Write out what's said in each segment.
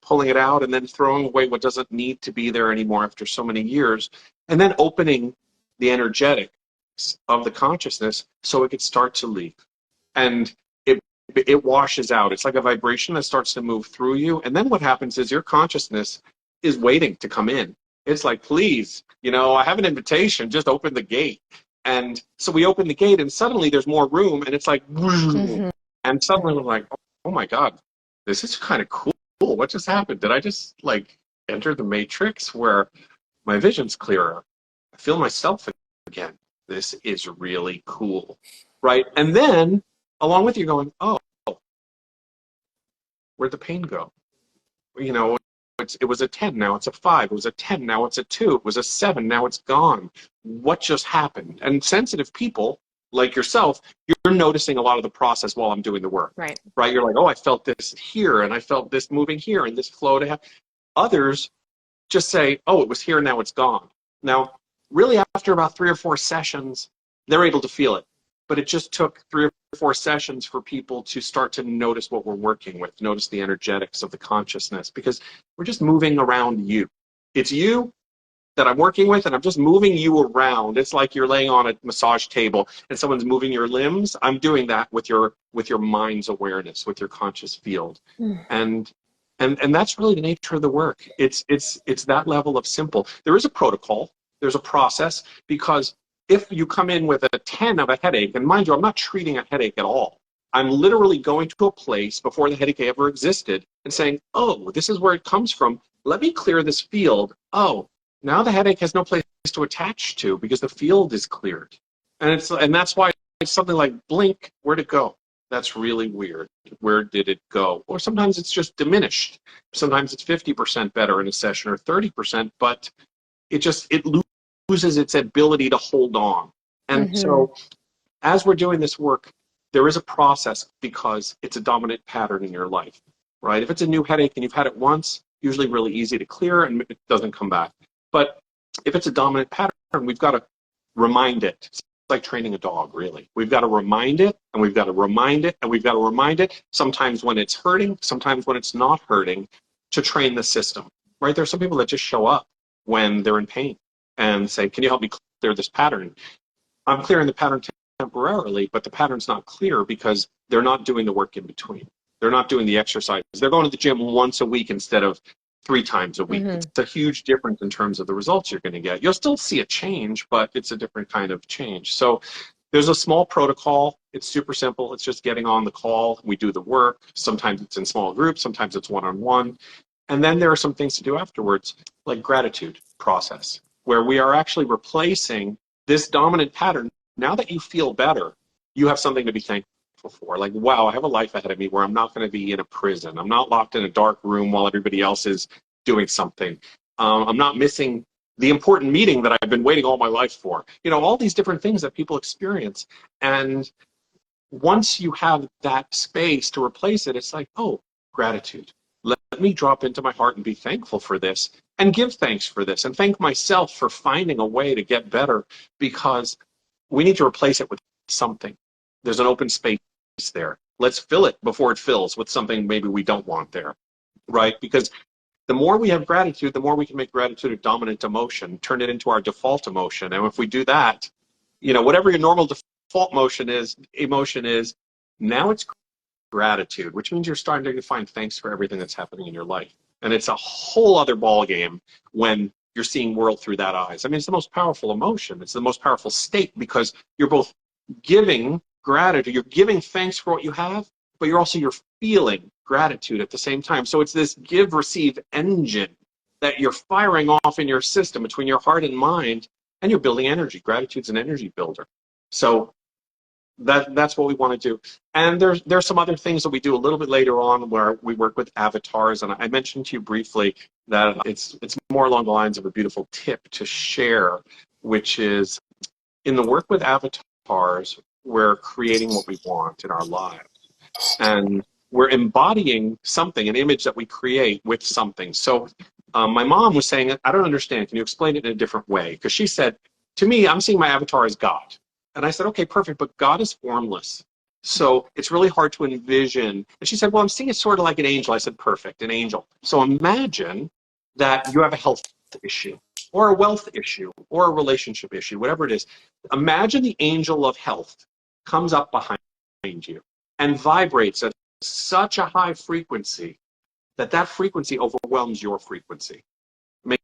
pulling it out and then throwing away what doesn't need to be there anymore after so many years, and then opening the energetics of the consciousness so it could start to leave. And it washes out. It's like a vibration that starts to move through you. And then what happens is your consciousness is waiting to come in. It's like, please, I have an invitation, just open the gate. And so we open the gate and suddenly there's more room and it's like, and suddenly we're like, oh my God, this is kind of cool. What just happened? Did I just enter the matrix where my vision's clearer? I feel myself again. This is really cool, right? And then along with you going, oh, where'd the pain go? It was a 10, now it's a 5. It was a 10, now it's a 2. It was a 7, now it's gone. What just happened? And sensitive people like yourself, you're noticing a lot of the process while I'm doing the work. Right. You're like, oh, I felt this here, and I felt this moving here, and this flow to have. Others just say, oh, it was here, now it's gone. Now, really after about 3 or 4 sessions, they're able to feel it. But it just took 3 or 4 sessions for people to start to notice what we're working with, notice the energetics of the consciousness, because we're just moving around you. It's you that I'm working with, and I'm just moving you around. It's like you're laying on a massage table and someone's moving your limbs. I'm doing that with your mind's awareness, with your conscious field. And that's really the nature of the work. It's that level of simple. There is a protocol, there's a process, because if you come in with a 10 of a headache, and mind you, I'm not treating a headache at all. I'm literally going to a place before the headache ever existed and saying, oh, this is where it comes from. Let me clear this field. Oh, now the headache has no place to attach to because the field is cleared. And that's why it's something like blink, where'd it go? That's really weird. Where did it go? Or sometimes it's just diminished. Sometimes it's 50% better in a session or 30%, but it loses its ability to hold on. And so as we're doing this work, there is a process because it's a dominant pattern in your life, right? If it's a new headache and you've had it once, usually really easy to clear and it doesn't come back. But if it's a dominant pattern, we've got to remind it. It's like training a dog, really. We've got to remind it, and we've got to remind it, and we've got to remind it, sometimes when it's hurting, sometimes when it's not hurting, to train the system, right? There are some people that just show up when they're in pain and say, can you help me clear this pattern? I'm clearing the pattern temporarily, but the pattern's not clear because they're not doing the work in between. They're not doing the exercises. They're going to the gym once a week instead of 3 times a week. It's a huge difference in terms of the results you're going to get. You'll still see a change, but it's a different kind of change. So there's a small protocol. It's super simple. It's just getting on the call. We do the work. Sometimes it's in small groups. Sometimes it's one-on-one. And then there are some things to do afterwards, like gratitude process, where we are actually replacing this dominant pattern. Now that you feel better, you have something to be thankful for. Like, wow, I have a life ahead of me where I'm not going to be in a prison. I'm not locked in a dark room while everybody else is doing something. I'm not missing the important meeting that I've been waiting all my life for. All these different things that people experience. And once you have that space to replace it, it's like, oh, gratitude. Let me drop into my heart and be thankful for this and give thanks for this and thank myself for finding a way to get better, because we need to replace it with something. There's an open space there. Let's fill it before it fills with something maybe we don't want there, right? Because the more we have gratitude, the more we can make gratitude a dominant emotion, turn it into our default emotion. And if we do that, whatever your normal default emotion is, now it's gratitude, which means you're starting to find thanks for everything that's happening in your life. And it's a whole other ballgame when you're seeing world through that eyes. I mean, it's the most powerful emotion. It's the most powerful state because you're both giving gratitude, you're giving thanks for what you have, but you're feeling gratitude at the same time. So it's this give-receive engine that you're firing off in your system between your heart and mind, and you're building energy. Gratitude's an energy builder. So that's what we want to do. And there's some other things that we do a little bit later on where we work with avatars. And I mentioned to you briefly that it's more along the lines of a beautiful tip to share, which is in the work with avatars, we're creating what we want in our lives. And we're embodying something, an image that we create with something. So my mom was saying, I don't understand. Can you explain it in a different way? Because she said, to me, I'm seeing my avatar as God. And I said, okay, perfect, but God is formless. So it's really hard to envision. And she said, well, I'm seeing it sort of like an angel. I said, perfect, an angel. So imagine that you have a health issue or a wealth issue or a relationship issue, whatever it is. Imagine the angel of health comes up behind you and vibrates at such a high frequency that that frequency overwhelms your frequency. Make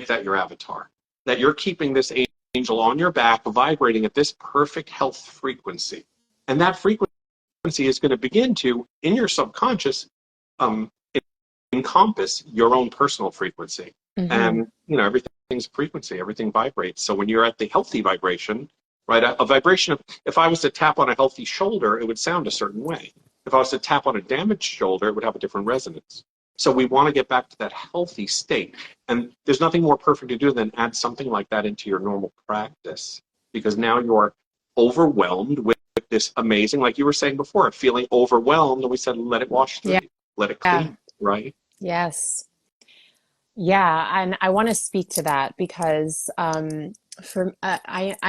that your avatar, that you're keeping this angel on your back vibrating at this perfect health frequency. And that frequency is going to begin to, in your subconscious, um, encompass your own personal frequency. Mm-hmm. And, you know, everything's frequency, everything vibrates. So when you're at the healthy vibration, right, a vibration of, if I was to tap on a healthy shoulder, it would sound a certain way. If I was to tap on a damaged shoulder, it would have a different resonance. So we want to get back to that healthy state. And there's nothing more perfect to do than add something like that into your normal practice, because now you're overwhelmed with this amazing, like you were saying before, feeling overwhelmed. And we said, let it wash through Yeah. you, let it clean, right? Yes. Yeah, and I want to speak to that because I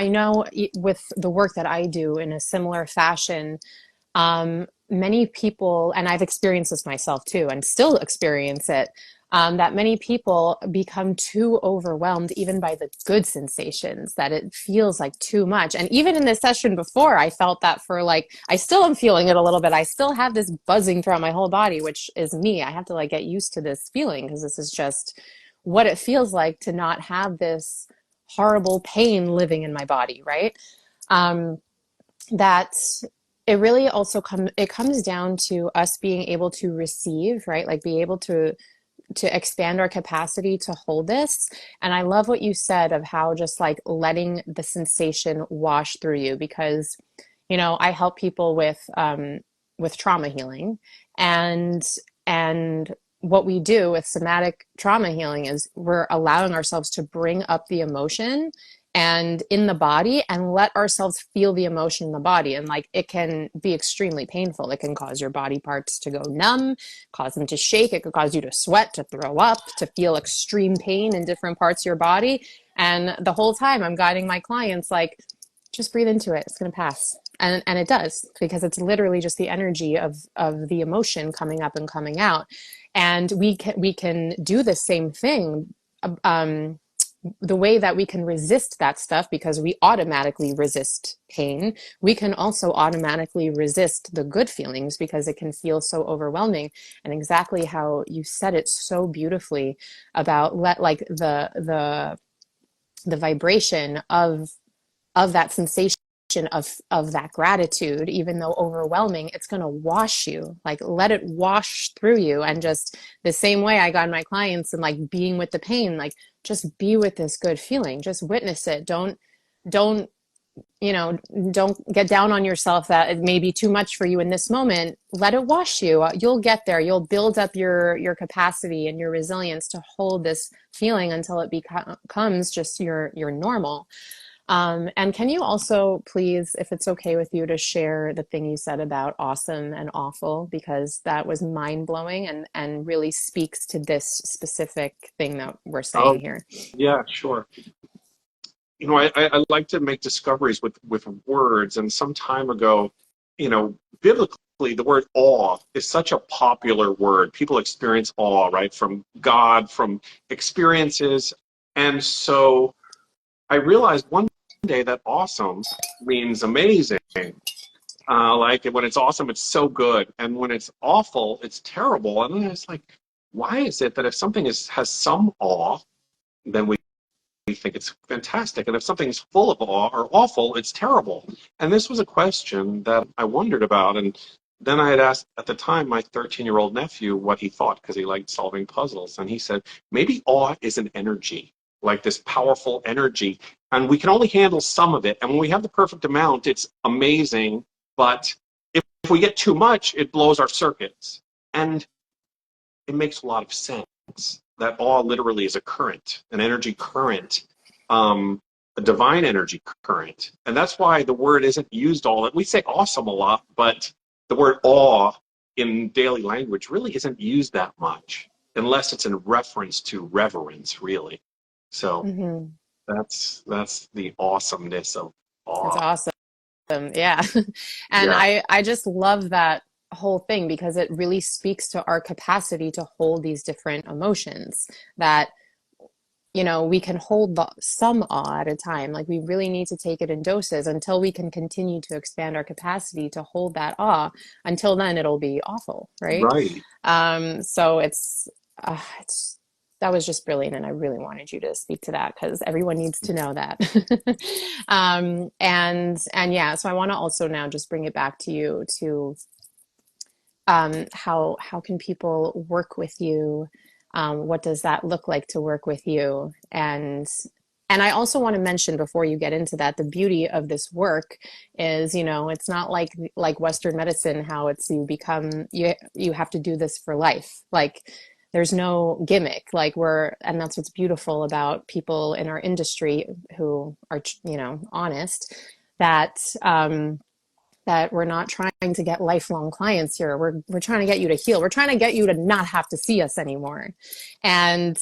know with the work that I do in a similar fashion, many people, and I've experienced this myself too, and still experience it, that many people become too overwhelmed even by the good sensations, that it feels like too much. And even in this session before, I felt that for like, I still am feeling it a little bit. I still have this buzzing throughout my whole body, which is me. I have to like get used to this feeling because this is just what it feels like to not have this horrible pain living in my body, right? That it really also comes down to us being able to receive, right? Like be able to expand our capacity to hold this. And I love what you said of how just like letting the sensation wash through you, because you know I help people with trauma healing, and and what we do with somatic trauma healing is we're allowing ourselves to bring up the emotion and in the body and let ourselves feel the emotion in the body. And like it can be extremely painful. It can cause your body parts to go numb, cause them to shake. It could cause you to sweat, to throw up, to feel extreme pain in different parts of your body. And the whole time I'm guiding my clients like, just breathe into it. It's going to pass. And it does, because it's literally just the energy of the emotion coming up and coming out. And we can do the same thing. The way that we can resist that stuff, because we automatically resist pain, we can also automatically resist the good feelings because it can feel so overwhelming. And exactly how you said it so beautifully about like the vibration of that sensation of that gratitude, even though overwhelming, it's going to wash you. Like let it wash through you. And just the same way I got my clients and like being with the pain, like just be with this good feeling, just witness it. Don't you know, don't get down on yourself that it may be too much for you in this moment. Let it wash you. You'll get there. You'll build up your capacity and your resilience to hold this feeling until it becomes just your normal. And can you also please, if it's okay with you, to share the thing you said about awesome and awful, because that was mind blowing and really speaks to this specific thing that we're saying Oh, here. yeah, sure. You know, I like to make discoveries with words, and some time ago, you know, biblically, the word awe is such a popular word. People experience awe, right, from God, from experiences. And so I realized one day that awesome means amazing. Like when it's awesome, it's so good. And when it's awful, it's terrible. And then it's like, why is it that if something has some awe, then we think it's fantastic. And if something's full of awe or awful, it's terrible. And this was a question that I wondered about. And then I had asked at the time my 13-year-old nephew what he thought, because he liked solving puzzles. And he said, maybe awe is an energy, like this powerful energy. And we can only handle some of it. And when we have the perfect amount, it's amazing. But if we get too much, it blows our circuits. And it makes a lot of sense. That awe literally is a current, an energy current, a divine energy current. And that's why the word isn't used all that. We say awesome a lot, but the word awe in daily language really isn't used that much, unless it's in reference to reverence, really. So Mm-hmm. that's the awesomeness of That's awe. awesome. Yeah. And Yeah, I just love that whole thing because it really speaks to our capacity to hold these different emotions that we can hold some awe at a time. Like we really need to take it in doses until we can continue to expand our capacity to hold that awe. Until then, it'll be awful, right? right. So it's that was just brilliant, and I really wanted you to speak to that because everyone needs to know that. And yeah, so I want to also now just bring it back to you to how can people work with you? What does that look like to work with you? And I also want to mention before you get into that, the beauty of this work is, it's not like Western medicine, how it's you have to do this for life. Like there's no gimmick. And that's what's beautiful about people in our industry who are, honest, that that we're not trying to get lifelong clients here. We're trying to get you to heal. We're trying to get you to not have to see us anymore. And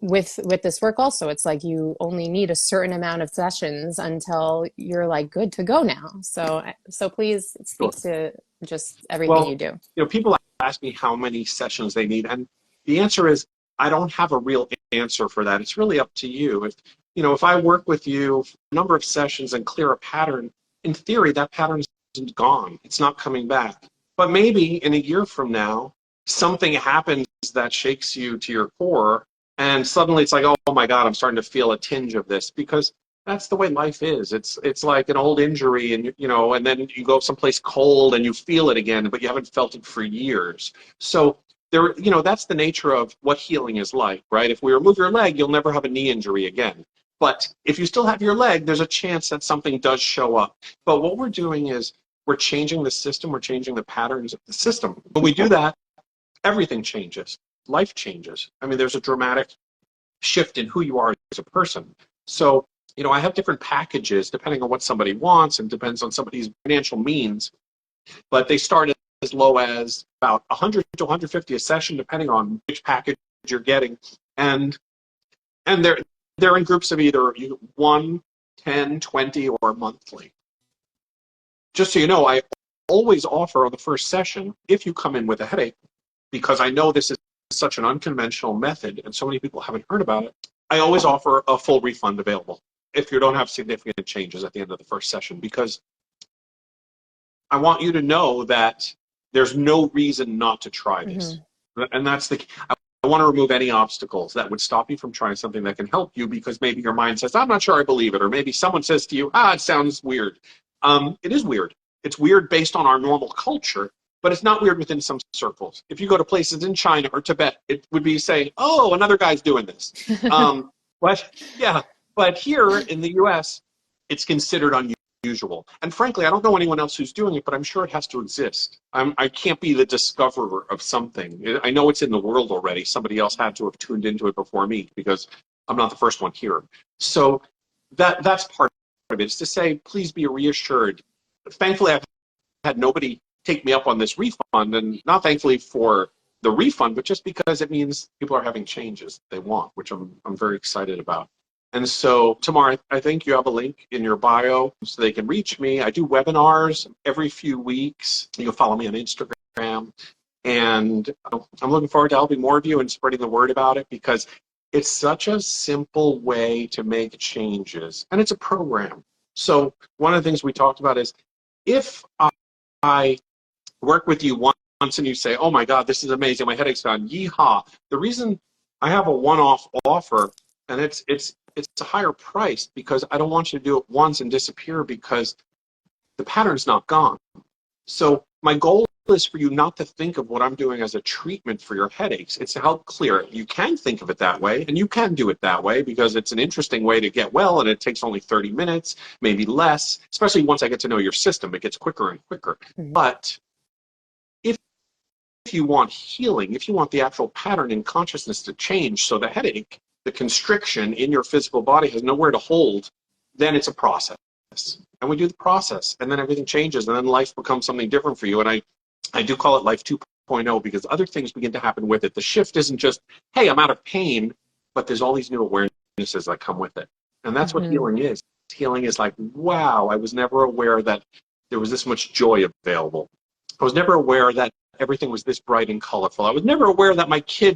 with this work also, it's like you only need a certain amount of sessions until you're like good to go now. So please speak Sure. to just everything you Well, do. people ask me how many sessions they need, and the answer is I don't have a real answer for that. It's really up to you. If I work with you for a number of sessions and clear a pattern, in theory, that pattern isn't gone. It's not coming back. But maybe in a year from now, something happens that shakes you to your core, and suddenly it's like, oh my God, I'm starting to feel a tinge of this, because that's the way life is. It's like an old injury, and and then you go someplace cold and you feel it again, but you haven't felt it for years. So that's the nature of what healing is like, right? If we remove your leg, you'll never have a knee injury again. But if you still have your leg, there's a chance that something does show up. But what we're doing is we're changing the system, we're changing the patterns of the system. When we do that, everything changes. Life changes. I mean, there's a dramatic shift in who you are as a person. So, I have different packages depending on what somebody wants and depends on somebody's financial means, but they start as low as about 100 to 150 a session, depending on which package you're getting. And they're in groups of either 1, 10, 20, or monthly. Just so you know, I always offer on the first session, if you come in with a headache, because I know this is such an unconventional method and so many people haven't heard about it, I always offer a full refund available if you don't have significant changes at the end of the first session, because I want you to know that there's no reason not to try this. And that's I want to remove any obstacles that would stop you from trying something that can help you, because maybe your mind says, I'm not sure I believe it. Or maybe someone says to you, it sounds weird. It is weird. It's weird based on our normal culture, but it's not weird within some circles. If you go to places in China or Tibet, it would be saying, oh, another guy's doing this. But here in the US, it's considered unusual. And frankly, I don't know anyone else who's doing it, but I'm sure it has to exist. I can't be the discoverer of something. I know it's in the world already. Somebody else had to have tuned into it before me, because I'm not the first one here. So that's part of it, is to say, please be reassured. Thankfully, I've had nobody take me up on this refund, and not thankfully for the refund, but just because it means people are having changes they want, which I'm very excited about. And so, Tamar, I think you have a link in your bio so they can reach me. I do webinars every few weeks. You can follow me on Instagram. And I'm looking forward to helping more of you and spreading the word about it, because it's such a simple way to make changes. And it's a program. So one of the things we talked about is, if I work with you once and you say, oh my God, this is amazing, my headache's gone, yeehaw. The reason I have a one-off offer, and it's a higher price, because I don't want you to do it once and disappear, because the pattern's not gone. So my goal is for you not to think of what I'm doing as a treatment for your headaches. It's to help clear it. You can think of it that way, and you can do it that way, because it's an interesting way to get well, and it takes only 30 minutes, maybe less, especially once I get to know your system. It gets quicker and quicker. But if you want healing, if you want the actual pattern in consciousness to change, so the headache, the constriction in your physical body has nowhere to hold, then it's a process. And we do the process, and then everything changes, and then life becomes something different for you. And I do call it Life 2.0, because other things begin to happen with it. The shift isn't just, hey, I'm out of pain, but there's all these new awarenesses that come with it. And that's what healing is. healing is like, wow, I was never aware that there was this much joy available. I was never aware that everything was this bright and colorful. I was never aware that my kids